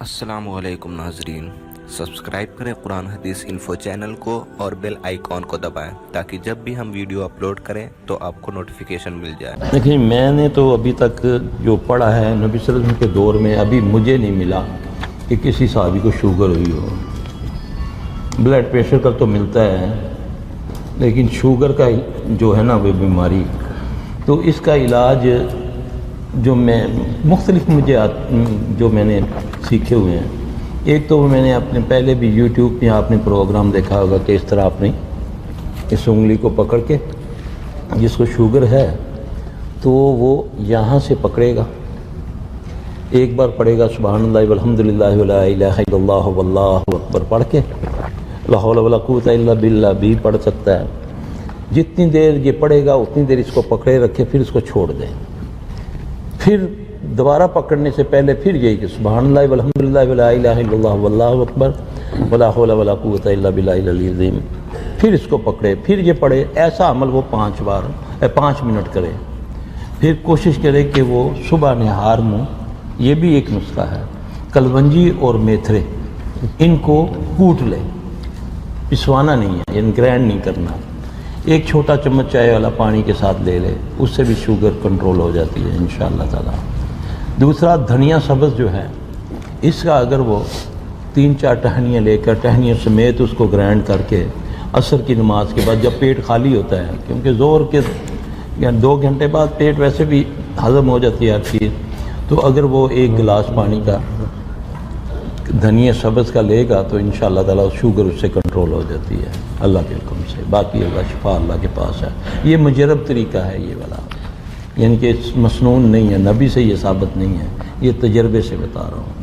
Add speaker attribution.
Speaker 1: السلام علیکم ناظرین، سبسکرائب کریں قرآن حدیث انفو چینل کو اور بیل آئیکن کو دبائیں تاکہ جب بھی ہم ویڈیو اپلوڈ کریں تو آپ کو نوٹیفیکیشن مل جائے۔
Speaker 2: دیکھیں، میں نے تو ابھی تک جو پڑھا ہے نبی صلی اللہ علیہ وسلم کے دور میں ابھی مجھے نہیں ملا کہ کسی صحابی کو شوگر ہوئی ہو۔ بلڈ پریشر کا تو ملتا ہے، لیکن شوگر کا جو ہے نا وہ بیماری، تو اس کا علاج جو میں مختلف جو میں نے سیکھے ہوئے ہیں۔ ایک تو میں نے اپنے پہلے بھی یوٹیوب پہ آپ نے پروگرام دیکھا ہوگا کہ اس طرح اپنی اس انگلی کو پکڑ کے جس کو شوگر ہے تو وہ یہاں سے پکڑے گا، ایک بار پڑھے گا سبحان اللہ والحمدللہ ولا الہ الا اللہ واللہ اکبر پڑھ کے، لا حول ولا قوت الا باللہ بھی پڑھ سکتا ہے۔ جتنی دیر یہ پڑھے گا اتنی دیر اس کو پکڑے رکھے، پھر اس کو چھوڑ دیں۔ پھر دوبارہ پکڑنے سے پہلے پھر یہی کہ سبحان اللہ والحمدللہ ولا الہ الا اللہ واللہ اکبر ولا حول ولا قوت الا باللہ العلی العظیم، پھر اس کو پکڑے، پھر یہ پڑھے۔ ایسا عمل وہ 5 منٹ کرے۔ پھر کوشش کرے کہ وہ صبح نہار منہ، یہ بھی ایک نسخہ ہے، کلونجی اور میتھرے ان کو کوٹ لے، پسوانا نہیں ہے، یعنی گرینڈ نہیں کرنا۔ ایک چھوٹا چمچ چائے والا پانی کے ساتھ لے لے، اس سے بھی شوگر کنٹرول ہو جاتی ہے انشاءاللہ تعالی۔ دوسرا دھنیا سبز جو ہے، اس کا اگر وہ 3-4 ٹہنیاں لے کر ٹہنیاں سمیت اس کو گرینڈ کر کے عصر کی نماز کے بعد جب پیٹ خالی ہوتا ہے، کیونکہ زور کے 2 گھنٹے بعد پیٹ ویسے بھی ہضم ہو جاتی ہے ہر چیز، تو اگر وہ 1 گلاس پانی کا دھنیا سبز کا لے گا تو انشاءاللہ تعالی شوگر اس سے کنٹرول ہو جاتی ہے اللہ کے حکم سے۔ باقی اللہ شفا اللہ کے پاس ہے۔ یہ مجرب طریقہ ہے یہ والا، یعنی کہ مصنون نہیں ہے، نبی سے یہ ثابت نہیں ہے، یہ تجربے سے بتا رہا ہوں۔